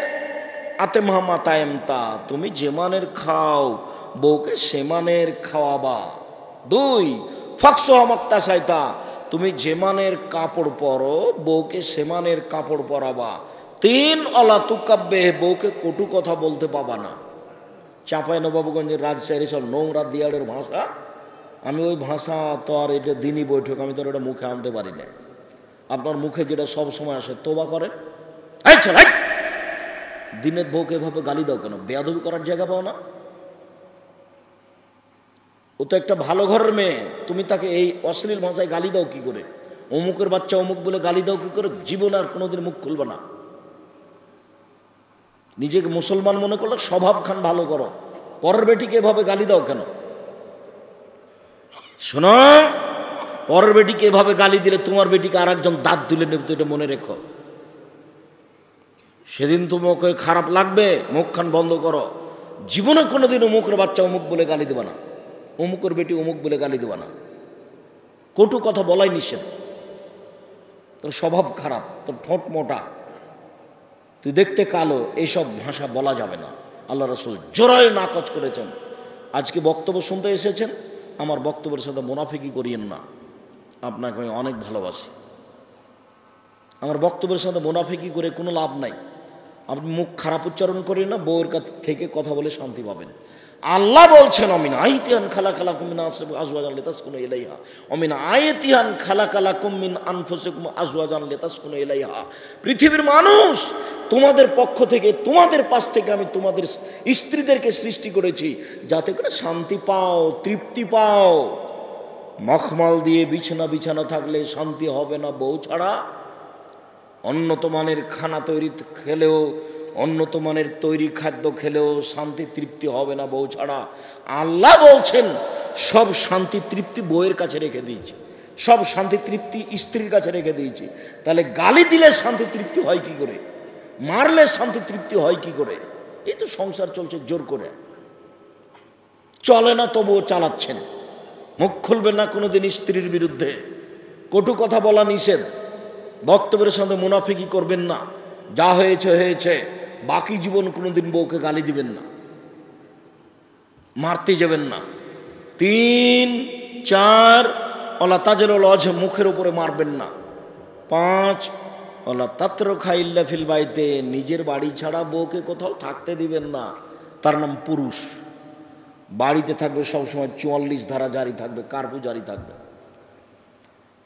আতে মাহমাতায়েমতা, তুমি যে মানের খাও বউকে সে মানের খাওয়াবা। 2, ফাকসুহামাক্তা সাইতা, তুমি যে মানের কাপড় পরো বউকে সে মানের কাপড় পরাবা। 3, অলা তুকাব্বে, বউকে কটু কথা বলতে পাবা না। চাঁপাইনবাবগঞ্জের রাজশাহীর সব নোংরা দিয়াড়ের ভাষা, আমি ওই ভাষা তো আর এটা দিনই বৈঠক আমি তো এটা মুখে আনতে পারি না। আপনার মুখে যেটা সব সময় আসে, তোবা করেন। দিনের বউকে এভাবে গালি দাও কেন? বেয়াদবি করার জায়গা পাও না? ও তো একটা ভালো ঘরের মেয়ে, তুমি তাকে এই অশ্লীল ভাষায় গালি দাও কি করে? অমুকের বাচ্চা অমুক বলে গালি দাও কি করে? জীবন আর কোনোদিন মুখ খুলবে না। নিজেকে মুসলমান মনে করলে স্বভাব খান ভালো করো, পরের বেটিকে এভাবে গালি দাও কেন? শোনো, পরের বেটিকে এভাবে গালি দিলে তোমার বেটিকে আর একজন দাঁত তুলে নেবে, তো এটা মনে রেখো। সেদিন তোমাকে খারাপ লাগবে, মুখ খান বন্ধ করো। জীবনে কোনোদিন অমুকের বাচ্চা অমুক বলে গালি দেবা না, অমুকের বেটি অমুক বলে গালি দেবা না। কটু কথা বলাই নিষেধ। তোর স্বভাব খারাপ, তোর ঠোঁট মোটা, তুই দেখতে কালো, এইসব ভাষা বলা যাবে না। আল্লাহ রাসূল জোরায় নাকচ করেছেন। আজকে বক্তব্য শুনতে এসেছেন, আমার বক্তব্যের সাথে মুনাফিকি করিয়েন না। আপনাকে আমি অনেক ভালোবাসি, আমার বক্তব্যের সাথে মুনাফিকি করে কোনো লাভ নাই। আপনি মুখ খারাপ উচ্চারণ করেন না, বউয়ের কাছ থেকে কথা বলে শান্তি পাবেন। আল্লাহ বলছেন অমিন আয়াতিহান খালাকালাকুম মিন আজওয়াজান লিতাসকুনু ইলাইহা অমিন আয়াতিহান খালাকালাকুম মিন আনফুসিকুম আজওয়াজান লিতাসকুনু ইলাইহা। পৃথিবীর মানুষ, তোমাদের পক্ষ থেকে, তোমাদের পাশ থেকে আমি তোমাদের স্ত্রীদেরকে সৃষ্টি করেছি যাতে করে শান্তি পাও, তৃপ্তি পাও। মখমল দিয়ে বিছানা থাকলে শান্তি হবে না বউ ছাড়া। উন্নত মানের খানা তৈরি খেলেও উন্নত মানের তৈরি খাদ্য খেলেও শান্তি তৃপ্তি হবে না বউ ছাড়া। আল্লাহ বলছেন সব শান্তি তৃপ্তি বউয়ের কাছে রেখে দিয়েছি, সব শান্তি তৃপ্তি স্ত্রীর কাছে রেখে দিয়েছি। তাহলে গালি দিলে শান্তি তৃপ্তি হয় কি করে, মারলে শান্তি তৃপ্তি হয় কি করে? এই তো সংসার চলছে জোর করে, চলে না তবুও চালাচ্ছেন। মুখ খুলবেন না কোনোদিন স্ত্রীর বিরুদ্ধে, কটু কথা বলা নিষেধ, বক্তব্যের সঙ্গে মুনাফিকি করবেন না। যা হয়েছে হয়েছে, বাকি জীবন কোনোদিন বউকে গালি দিবেন না, মারতে যাবেন না। 3, 4 ওলা তাজের লজ, মুখের উপরে মারবেন না। 5 ওলা তাত্র খাইল্লা ফিল বাইতে, নিজের বাড়ি ছাড়া বউকে কোথাও থাকতে দিবেন না, তার নাম পুরুষ। বাড়িতে থাকবে সবসময় 44 ধারা জারি থাকবে, কারফিউ জারি থাকবে,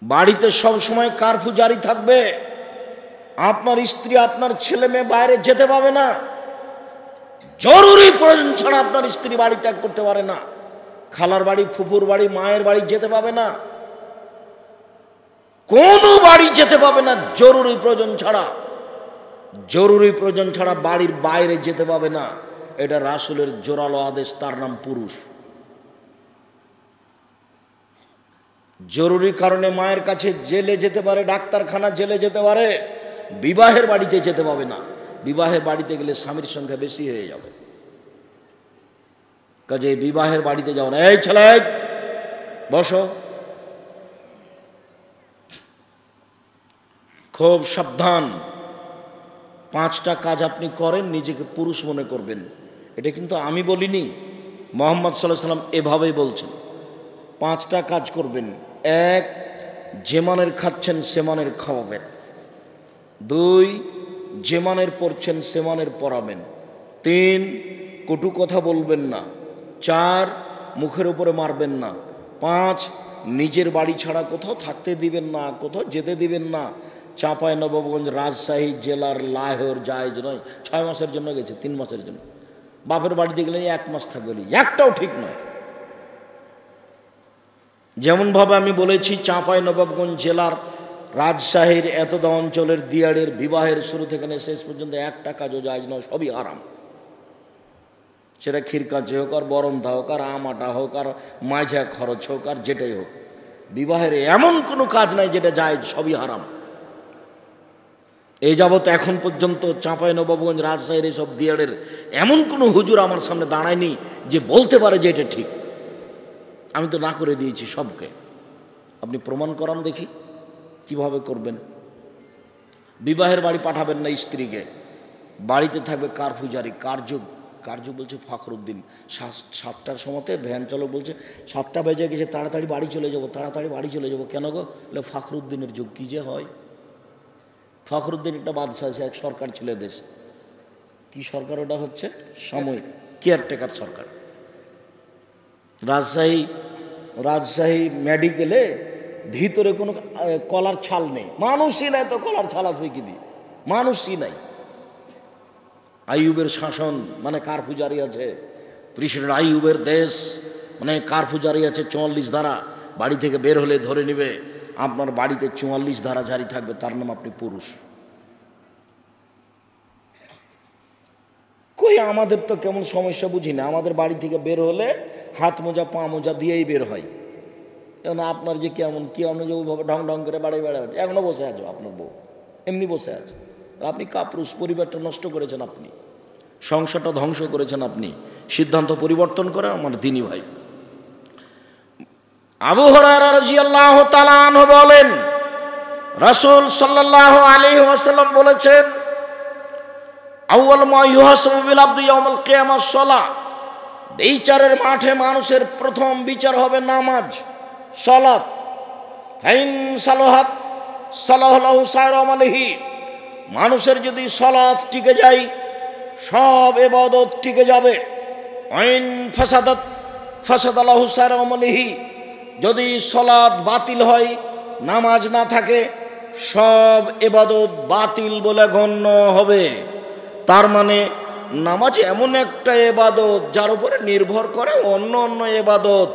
বাড়িতে সবসময় কারফিউ জারি থাকবে। আপনার স্ত্রী আপনার ছেলে মেয়ে বাইরে যেতে পাবে না, জরুরি প্রয়োজন ছাড়া আপনার স্ত্রী বাড়ি ত্যাগ করতে পারে না, খালার বাড়ি, ফুফুর বাড়ি, মায়ের বাড়ি যেতে পাবে না, কোনো বাড়ি যেতে পাবে না জরুরি প্রয়োজন ছাড়া। জরুরি প্রয়োজন ছাড়া বাড়ির বাইরে যেতে পাবে না, এটা রাসূলের জোরালো আদেশ, তার নাম পুরুষ। জরুরি কারণে মায়ের কাছে জেলে যেতে পারে, ডাক্তারখানা জেলে যেতে পারে, বিবাহের বাড়িতে যেতে পাবে না। বিবাহের বাড়িতে গেলে স্বামীর সংখ্যা বেশি হয়ে যাবে, কাজে বিবাহের বাড়িতে যাও না। এই ছেলে বসো, খুব সাবধান। 5টা কাজ আপনি করেন, নিজেকে পুরুষ মনে করবেন। এটা কিন্তু আমি বলিনি, মুহাম্মদ সাল্লাল্লাহু আলাইহি ওয়াসাল্লাম এভাবেই বলছেন। 5টা কাজ করবেন। 1, যে মানের খাচ্ছেন সে মানের খাওয়াবেন। 2, যে মানের পড়ছেন সে মানের পড়াবেন। 3, কটু কথা বলবেন না। 4, মুখের উপরে মারবেন না। 5, নিজের বাড়ি ছাড়া কোথাও থাকতে দিবেন না, কোথাও যেতে দিবেন না। চাঁপাইনবাবগঞ্জ রাজশাহী জেলার লাহোর জায়েজ নয়, 6 মাসের জন্য গেছে, 3 মাসের জন্য। বাপের বাড়িতে গেলে 1 মাস থাকবে, একটাও ঠিক নয়। যেমনভাবে আমি বলেছি চাঁপাইনবাবগঞ্জ জেলার রাজশাহীর এতদা অঞ্চলের দিয়াড়ের বিবাহের শুরু থেকে শেষ পর্যন্ত একটা কাজও জায়েজ নয়, সবই হারাম। সেটা ক্ষীর কাঁচে হোক, আর বরন্থা হোক, আর আমাটা হোক, আর মাঝা খরচ হোক, আর যেটাই হোক, বিবাহের এমন কোনো কাজ নাই যেটা জায়েজ, সবই হারাম। এই যাবত এখন পর্যন্ত চাঁপাইনবাবগঞ্জ রাজশাহীর এইসব দিয়াড়ের এমন কোনো হুজুর আমার সামনে দাঁড়ায়নি যে বলতে পারে যে এটা ঠিক। আমি তো না করে দিয়েছি সবকে। আপনি প্রমাণ করান দেখি কিভাবে করবেন। বিবাহের বাড়ি পাঠাবেন না স্ত্রীকে, বাড়িতে থাকবে কারফিউ জারি। কার্য বলছে ফখরুদ্দিন, 7টার সময়তে ভ্যান চালক বলছে 7টা বেজে গেছে, তাড়াতাড়ি বাড়ি চলে যাবো, তাড়াতাড়ি বাড়ি চলে যাবো। কেন গো? ফখরুদ্দিনের যুগ কী যে হয়। ফখরুদ্দিন একটা বাদশাহ, এক সরকার ছিল দেশে। কি সরকার ওটা? হচ্ছে সাময়িক কেয়ারটেকার সরকার। রাজশাহী মেডিকেলে ভিতরে কোনো কলার ছাল নেই, মানুষই নাই, তো কলার ছাল আসবে কি দিয়ে? মানুষই নাই। আইয়ুবের শাসন মানে কারফিউ জারি আছে, প্রেসিডেন্ট আইয়ুবের দেশ মানে কারফিউ জারি আছে, 44 ধারা। বাড়ি থেকে বের হলে ধরে নিবে। আপনার বাড়িতে 44 ধারা জারি থাকবে, তার নাম আপনি পুরুষ। কই আমাদের তো কেমন সমস্যা বুঝি না। আমাদের বাড়ি থেকে বের হলে হাত মোজা পা মোজা দিয়েই বের হয়। এখন আপনার যে কেমন কি, আপনি যে ওইভাবে ঢং ঢং করে বাড়ি বেড়াচ্ছে, এখনো বসে আছে আপনার বউ, এমনি বসে আছে। আপনি কাপুরুষ, পরিবারটা নষ্ট করেছেন, আপনি সংসারটা ধ্বংস করেছেন। আপনি সিদ্ধান্ত পরিবর্তন করেন আমার দ্বীনি ভাই। আবু হুরায়রা রাদিয়াল্লাহু তাআলা আনহু বলেন, রাসূল সাল্লাল্লাহু আলাইহি ওয়াসাল্লাম বলেছেন, আউয়াল মা ইউহাসাবু বিল আবদি ইয়াউমাল কিয়ামাহ সালাহ। বিচারের মাঠে মানুষের প্রথম বিচার হবে নামাজ, সালাত। ফাইন সালাহাত সালাহু সাইর আমালিহি। মানুষের যদি সালাত টিকে যায়, সব ইবাদত টিকে যাবে। আইন ফাসাদাত ফাসাদালাহু সাইর আমালিহি। যদি সালাত বাতিল হয়, নামাজ না থাকে, সব ইবাদত বাতিল বলে গণ্য হবে। তার মানে নামাজ এমন একটা ইবাদত যার উপরে নির্ভর করে অন্য অন্য ইবাদত।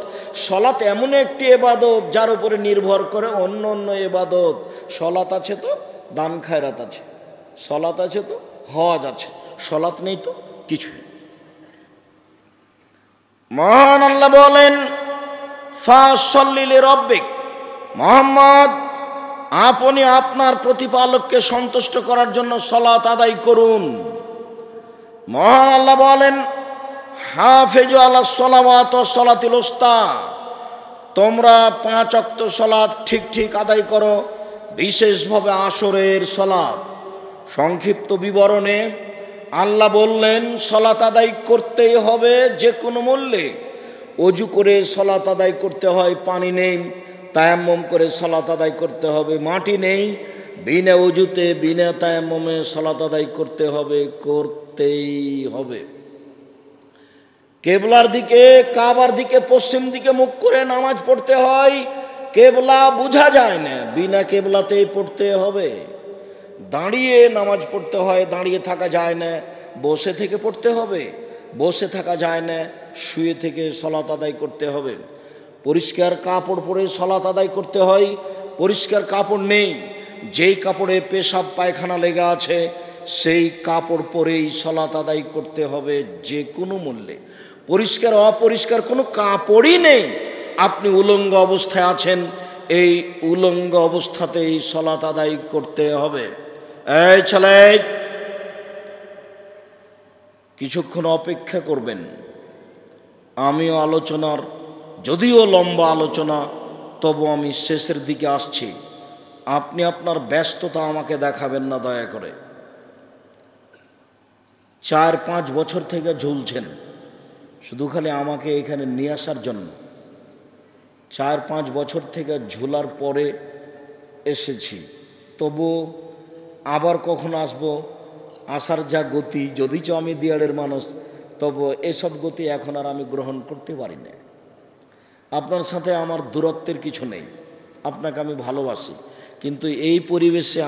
সালাত এমন একটি ইবাদত যার উপরে নির্ভর করে অন্য অন্য ইবাদত। সালাত আছে তো দান খায়রাত আছে, সালাত আছে তো হজ আছে, সলাত নেই তো কিছু। মহান আল্লাহ বলেন, ফাসল্লি লিরাব্বিক, মুহাম্মদ আপনি আপনার প্রতিপালককে সন্তুষ্ট করার জন্য সালাত আদায় করুন। মহান আল্লাহ বলেন, হাফিজু আলাস সালাওয়াত ওয়াস সালাতিল উস্তা, তোমরা 5 ওয়াক্ত সালাত ঠিক ঠিক আদায় করো, বিশেষভাবে আসরের সালাত। সংক্ষিপ্ত বিবরণে আল্লাহ বললেন সালাত আদায় করতেই হবে যে কোনো মূল্যে। অজু করে সালাত আদায় করতে হয়, পানি নেই, তায়াম্মুম করে সালাত আদায় করতে হবে, মাটি নেই, বিনা অজুতে বিনা তায়াম্মুমে সালাত আদায় করতে হবে, করতেই হবে। কেবলার দিকে, কাবার দিকে, পশ্চিম দিকে মুখ করে নামাজ পড়তে হয়। কেবলা বোঝা যায় না, বিনা কেবলাতেই পড়তে হবে। দাঁড়িয়ে নামাজ পড়তে হয়, দাঁড়িয়ে থাকা যায় না, বসে থেকে পড়তে হবে। বসে থাকা যায় না, শুয়ে থেকে সালাত আদায় করতে হবে। পরিষ্কার কাপড় পরে সালাত আদায় করতে হয়, পরিষ্কার কাপড় নেই, যেই কাপড়ে পেশাব পায়খানা লেগে আছে সেই কাপড় পরেই সালাত আদায় করতে হবে যে কোনো মূল্যে। পরিষ্কার অপরিষ্কার কোনো কাপড়ই নেই, আপনি উলঙ্গ অবস্থায় আছেন, এই উলঙ্গ অবস্থাতেই সালাত আদায় করতে হবে। এই ছেলে, কিছুক্ষণ অপেক্ষা করবেন, আমিও আলোচনার, যদিও লম্বা আলোচনা, তবু আমি শেষের দিকে আসছি। আপনি আপনার ব্যস্ততা আমাকে দেখাবেন না দয়া করে। 4-5 বছর থেকে ঝুলছেন শুধু খালি আমাকে এখানে নিয়ে আসার জন্য। 4-5 বছর থেকে ঝুলার পরে এসেছি, তবু আবার কখন আসবো, আসার যা গতি, যদিচ আমি দিয়াড়ের মানুষ, তবু এসব গতি এখন আর আমি গ্রহণ করতে পারি না। আপনার সাথে আমার দূরত্বের কিছু নেই, আপনাকে আমি ভালোবাসি, কিন্তু এই পরিবেশে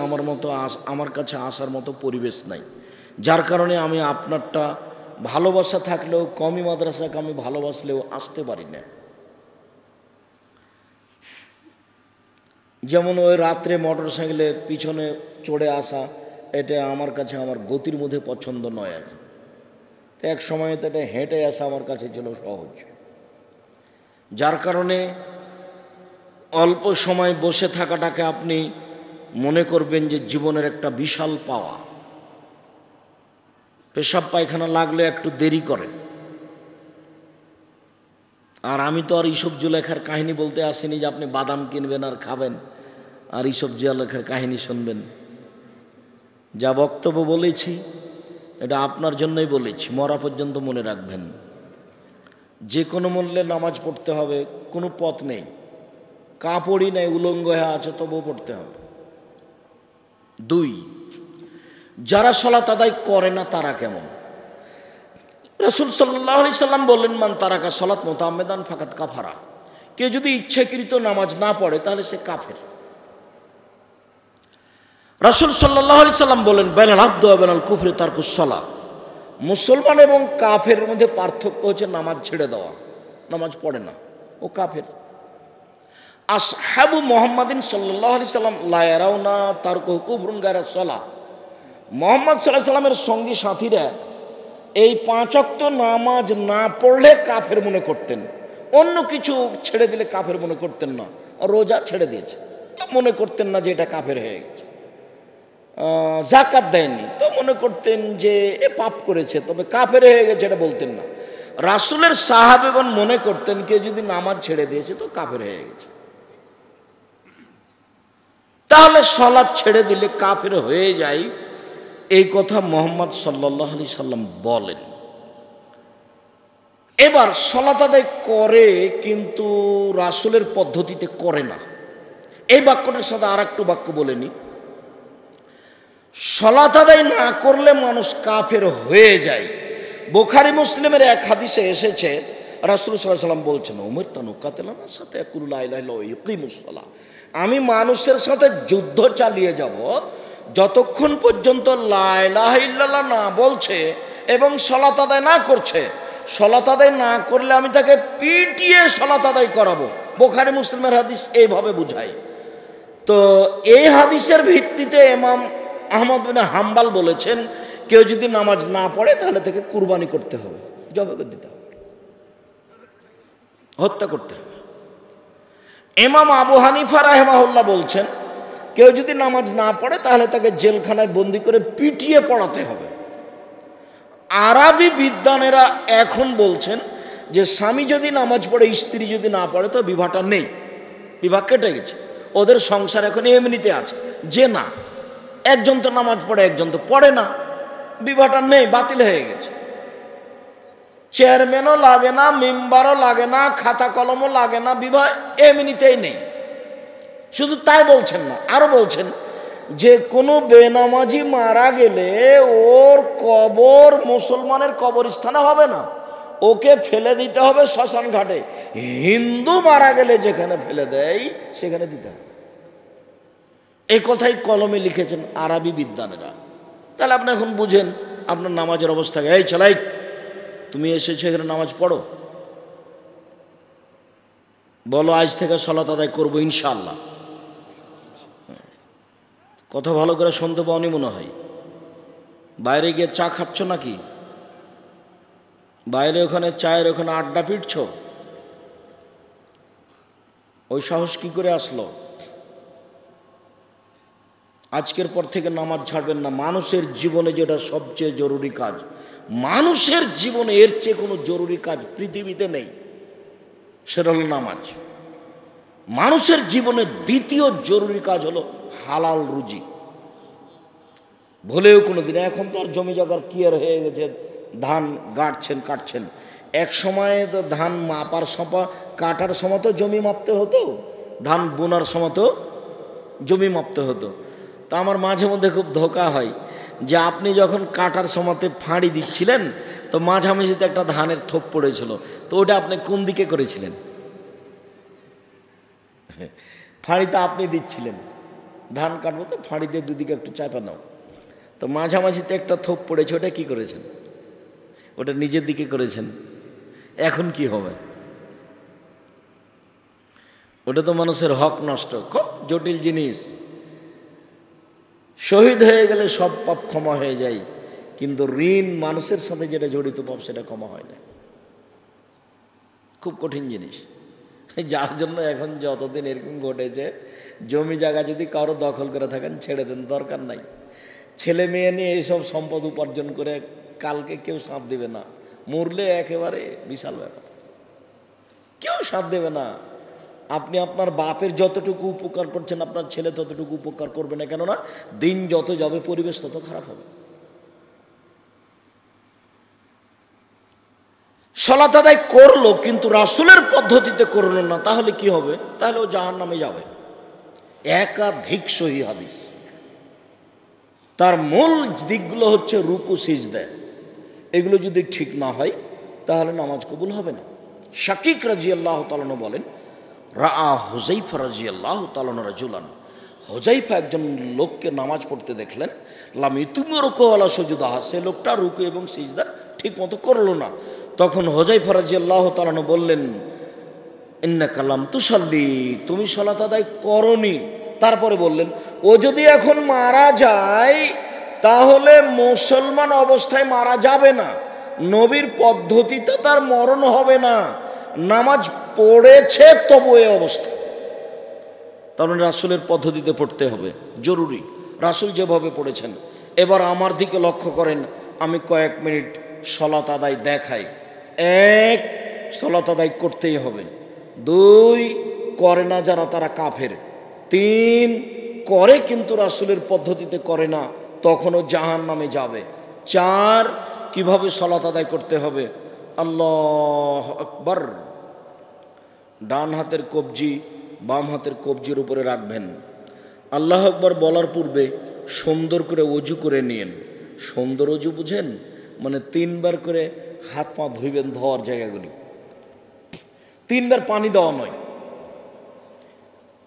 আমার কাছে আসার মতো পরিবেশ নাই, যার কারণে আমি আপনারটা ভালোবাসা থাকলেও, কমি মাদ্রাসাকে আমি ভালোবাসলেও আসতে পারি না। যেমন ওই রাত্রে মোটর সাইকেলের পিছনে চড়ে আসা, এটা আমার কাছে আমার গতির মধ্যে পছন্দ নয় এখন। তো এক সময় তো এটা হেঁটে আসা আমার কাছে ছিল সহজ, যার কারণে অল্প সময় বসে থাকাটাকে আপনি মনে করবেন যে জীবনের একটা বিশাল পাওয়া। পেশাব পায়খানা লাগলে একটু দেরি করেন। আর আমি তো আর ইসব জুলেখার কাহিনী বলতে আসিনি যে আপনি বাদাম কিনবেন আর খাবেন আর ইসব জুলেখার কাহিনী শুনবেন। যা বক্তব্য বলেছি এটা আপনার জন্যই বলেছি, মরা পর্যন্ত মনে রাখবেন। যে কোনো মূল্যে নামাজ পড়তে হবে, কোনো পথ নেই, কাপড়ই নেই, উলঙ্গ হয়ে আছে, তবুও পড়তে হবে। 2, যারা সালাত আদায় করে না তারা কেমন? রাসূল সাল্লাল্লাহু আলাইহি সাল্লাম বললেন, মান তারাকা সালাত মুতাআম্মিদান ফাকাদ কাফারা, কে যদি ইচ্ছাকৃত নামাজ না পড়ে তাহলে সে কাফের। রাসূল সাল্লাল্লাহু আলাইহি সাল্লাম বলেন, বাইনাল আবদি ওয়া বাইনাল কুফরি তারকুস সালাহ, মুসলমান এবং কাফের মধ্যে পার্থক্য হচ্ছে নামাজ ছেড়ে দেওয়া, নামাজ পড়ে না, ও কাফের। আসহাবু মুহাম্মাদিন সাল্লাল্লাহু আলাইহি সাল্লাম লা ইয়ারাউনা তারকু কুফরুন গায়রা সালাহ, মুহাম্মদ সাল্লাল্লাহু আলাইহি সাল্লামের সঙ্গী সাথীরা এই 5 ওয়াক্ত নামাজ না পড়লে কাফের মনে করতেন, অন্য কিছু ছেড়ে দিলে কাফের মনে করতেন না। রোজা ছেড়ে দিয়েছে তো মনে করতেন না যে এটা কাফের হয়ে গেছে। যাকাত দেয়নি তো মনে করতেন যে এ পাপ করেছে, তবে কাফের হয়ে গেছে এটা বলতেন না। রাসূলের সাহাবেগণ মনে করতেন কে যদি নামাজ ছেড়ে দিয়েছে তো কাফের হয়ে গেছে, তাহলে সালাত ছেড়ে দিলে কাফের হয়ে যায়, এই কথা মুহাম্মদ সাল্লাল্লাহু আলাইহি সাল্লাম বলেন। এবার সালাত আদায় করে কিন্তু রাসূলের পদ্ধতিতে করে না। এই বাক্যটার সাথে আর একটু বাক্য বলে নি, সালাত আদায় না করলে মানুষ কাফের হয়ে যায়। বুখারী মুসলিমের এক হাদিসে এসেছে, রাসূল সাল্লাল্লাহু আলাইহি সাল্লাম বলছেন, উমিরতু নুকাতিলানা সাথে ইয়াকুলু লা ইলাহা ইল্লাল্লাহ ওয়া ইকিমুস সালাহ, আমি মানুষের সাথে যুদ্ধ চালিয়ে যাব যতক্ষণ পর্যন্ত লা ইলাহা ইল্লাল্লাহ না বলছে এবং সালাত আদায় না করছে। সালাত আদায় না করলে আমি তাকে পিটিয়ে সালাত আদায় করাবো। বুখারী মুসলিমের হাদিস এইভাবে বুঝায়। তো এই হাদিসের ভিত্তিতে ইমাম আহমদ বিন হাম্বল বলেছেন, কেউ যদি নামাজ না পড়ে তাহলে তাকে কুরবানি করতে হবে, জবাই করে দিতে হবে, হত্যা করতে হবে। ইমাম আবু হানিফা রাহিমাহুল্লাহ বলছেন কেউ যদি নামাজ না পড়ে তাহলে তাকে জেলখানায় বন্দি করে পিটিয়ে পড়াতে হবে। আরবি বিদ্বানেরা এখন বলছেন যে স্বামী যদি নামাজ পড়ে স্ত্রী যদি না পড়ে তো বিবাহটা নেই, বিবাহ কেটে গেছে, ওদের সংসার এখন এমনিতে আছে। যে না, একজন তো নামাজ পড়ে একজন তো পড়ে না, বিবাহটা নেই, বাতিল হয়ে গেছে। চেয়ারম্যানও লাগে না, মেম্বারও লাগে না, খাতা কলমও লাগে না, বিবাহ এমনিতেই নেই। শুধু তাই বলছেন না, আরো বলছেন যে কোনো বেনামাজি মারা গেলে ওর কবর মুসলমানের কবরস্থানে হবে না, ওকে ফেলে দিতে হবে শ্মশান ঘাটে। হিন্দু মারা গেলে যেখানে ফেলে দেয় সেখানে দিতে হবে। এই কথাই কলমে লিখেছেন আরবি বিদ্বানেরা। তাহলে আপনি এখন বুঝেন আপনার নামাজের অবস্থা। এই চালাই, তুমি এসেছো এখানে নামাজ পড়ো, বলো আজ থেকে সালাত আদায় করবো ইনশাআল্লাহ। কথা ভালো করে শুনতে পাওনি মনে হয়। বাইরে গিয়ে চা খাচ্ছ নাকি? বাইরে ওখানে চায়ের ওখানে আড্ডা পিটছ? ওই সাহস কি করে আসলো? আজকের পর থেকে নামাজ ছাড়বেন না। মানুষের জীবনে যেটা সবচেয়ে জরুরি কাজ, মানুষের জীবনে এর চেয়ে কোনো জরুরি কাজ পৃথিবীতে নেই, সেটা হলো নামাজ। মানুষের জীবনে দ্বিতীয় জরুরি কাজ হলো হালাল রুজি। ভুলেও কোনো দিন, এখন তো আর জমি জায়গার ক্লিয়ার হয়ে গেছে, ধান গাঁটছেন কাটছেন। এক সময় তো ধান মাপার সময়, কাটার সময় তো জমি মাপতে হতো, ধান বোনার সময় তো জমি মাপতে হতো। তা আমার মাঝে মধ্যে খুব ধোঁকা হয় যে আপনি যখন কাটার সময়তে ফাঁড়ি দিচ্ছিলেন তো মাঝামাঝিতে একটা ধানের থোপ পড়েছিল, তো ওটা আপনি কোন দিকে করেছিলেন? ফাঁড়িতে আপনি দিচ্ছিলেন, ধান কাটবো তো ফাঁড়ি দিয়ে দুদিকে একটু চাপা নাও, তো মাঝামাঝিতে একটা থোপ পড়েছে, ওটা কি করেছেন? ওটা নিজের দিকে করেছেন। এখন কি হবে? ওটা তো মানুষের হক নষ্ট, খুব জটিল জিনিস। শহীদ হয়ে গেলে সব পাপ ক্ষমা হয়ে যায়, কিন্তু ঋণ মানুষের সাথে যেটা জড়িত পাপ সেটা ক্ষমা হয় না। খুব কঠিন জিনিস। যার জন্য এখন যতদিন এরকম ঘটেছে, জমি জায়গা যদি কারো দখল করে থাকেন ছেড়ে দেন, দরকার নাই। ছেলে মেয়ে নিয়ে এইসব সম্পদ উপার্জন করে কালকে কেউ সাথ দেবে না, মরলে একেবারে বিশাল ব্যাপার, কেউ সাথ দেবে না। আপনি আপনার বাপের যতটুকু উপকার করছেন আপনার ছেলে ততটুকু উপকার করবে না, কেননা দিন যত যাবে পরিবেশ তত খারাপ হবে। সালাত আদায় করলো কিন্তু রাসূলের পদ্ধতিতে করলো না, তাহলে কি হবে? তাহলে ও জাহান্নামে যাবে। একাধিক সহিহ হাদিস। তার মূল দিকগুলো হচ্ছে রুকু সিজদা, এগুলো যদি ঠিক না হয় তাহলে নামাজ কবুল হবে না। শাকিক রাদিয়াল্লাহু তাআলা বলেন, রাআ হুযায়ফা রাদিয়াল্লাহু তাআলা রাজুলান, হুযায়ফা একজন লোককে নামাজ পড়তে দেখলেন, লাম ইতুম রুকু ওয়ালা সুজুদা, সে লোকটা রুকু এবং সিজদা ঠিক মতো করলো না। তখন হুযায়ফা রাদিয়াল্লাহু তাআলা বললেন, ইন্নাকা লাম তুসাল্লি, তুমি সালাত আদায় করনি। তারপরে বললেন, ও যদি এখন মারা যায় তাহলে মুসলমান অবস্থায় মারা যাবে না, নবীর পদ্ধতিতে তার মরণ হবে না, নামাজ পড়েছে তবু এই অবস্থা। তার রাসূলের পদ্ধতিতে পড়তে হবে, জরুরি, রাসূল যেভাবে পড়েছেন। এবার আমার দিকে লক্ষ্য করেন, আমি কয়েক মিনিট সালাত আদায় দেখাই। এক, সালাত আদায় করতেই হবে। দুই, করে না যারা তারা কাফের। তিন, করে কিন্তু রাসূলের পদ্ধতিতে করে না, তখনও জাহান্নামে যাবে। চার, কিভাবে সালাত আদায় করতে হবে। আল্লাহু আকবার, ডান হাতের কবজি বাম হাতের কবজির উপরে রাখবেন। আল্লাহু আকবার বলার পূর্বে সুন্দর করে ওযু করে নিন। সুন্দর ওযু বুঝেন? মানে 3 বার করে হাত পা ধুইবেন, ধোয়ার জায়গাগুলি 3 বার পানি দেওয়া নয়,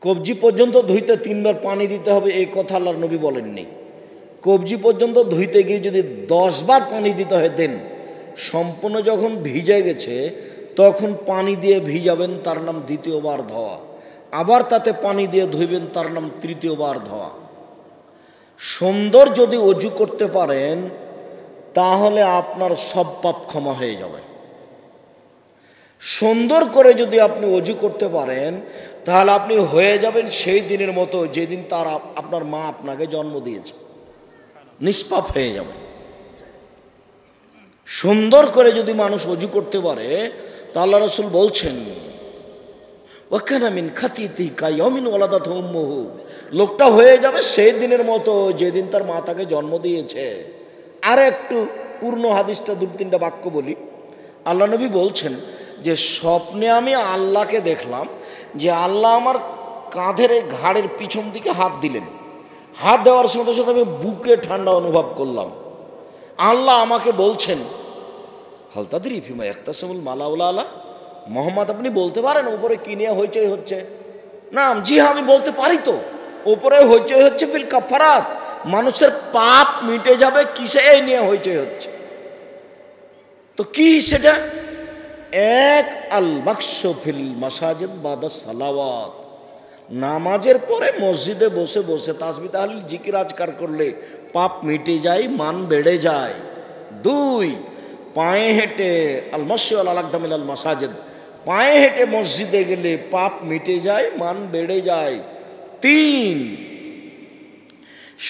কবজি পর্যন্ত ধুইতে 3 বার পানি দিতে হবে, এই কথা আল্লাহর নবী বলেননি। কবজি পর্যন্ত ধুইতে গিয়ে যদি 10 বার পানি দিতে হয় দেন। সম্পূর্ণ যখন ভিজে গেছে তখন পানি দিয়ে ভিজাবেন, তার নাম দ্বিতীয়বার ধোয়া। আবার তাতে পানি দিয়ে ধুইবেন, তার নাম তৃতীয়বার ধোয়া। সুন্দর যদি ওযু করতে পারেন তাহলে আপনার সব পাপ ক্ষমা হয়ে যাবে। সুন্দর করে যদি আপনি অজু করতে পারেন তাহলে আপনি হয়ে যাবেন সেই দিনের মতো যেদিন তার আপনার মা আপনাকে জন্ম দিয়েছে, নিষ্পাপ হয়ে যাবে। সুন্দর করে যদি মানুষ অজু করতে পারে তা আল্লাহ রাসূল বলছেন ওয়াকানা মিন খাতিতি কায়ামিন ওয়ালাদাত উম্মুহু, লোকটা হয়ে যাবে সেই দিনের মতো যেদিন তার মা তাকে জন্ম দিয়েছে। আর একটু পূর্ণ হাদিসটা 2-3টা বাক্য বলি। আল্লাহ নবী বলছেন যে স্বপ্নে আমি আল্লাহকে দেখলাম যে আল্লাহ আমার কাঁধের ঘাড়ের পিছন দিকে হাত দিলেন। হাত দেওয়ার সাথে সাথে আমি বুকে ঠান্ডা অনুভব করলাম। আল্লাহ আমাকে বলছেন হাল তাদরি ফিমা ইখতাসামুল মালাউলা আলা, মোহাম্মদ আপনি বলতে পারেন উপরে কি নিয়ে হইচই হচ্ছে? না, জি হ্যাঁ আমি বলতে পারি। তো উপরে হইচই হচ্ছে ফিল কাফারাত, মানুষের পাপ মিটে যাবে কিসে এই নিয়ে হইচই হচ্ছে। তো কি সেটা? এক আল মাকসু ফিল মাসাজিদ বাদা সালাওয়াত, নামাজের পরে মসজিদে বসে বসে তাসবিহ তাহলিল জিকির আজকার করলে পাপ মিটে যায়, মান বেড়ে যায়। 2, পায়ে হেঁটে আল মাসি আল আকদামিল আল মাসাজিদ, পায়ে হেঁটে মসজিদে গেলে পাপ মিটে যায়, মান বেড়ে যায়। 3,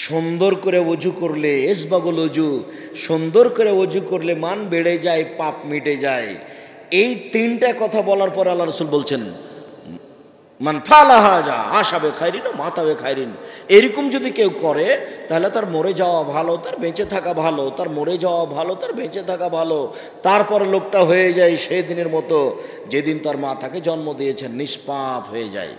সুন্দর করে অজু করলে, ইসবাগুল অজু, সুন্দর করে অজু করলে মান বেড়ে যায়, পাপ মিটে যায়। এই 3টা কথা বলার পর আল্লাহ রাসূল বলছেন মান ফালাহা যা আশাবে খাইরিন ও মাতাবে খাইরিন, এরকম যদি কেউ করে তাহলে তার মরে যাওয়া ভালো, তার বেঁচে থাকা ভালো, তার মরে যাওয়া ভালো, তার বেঁচে থাকা ভালো। তারপরে লোকটা হয়ে যায় সেই দিনের মতো যেদিন তার মা তাকে জন্ম দিয়েছেন, নিষ্পাপ হয়ে যায়।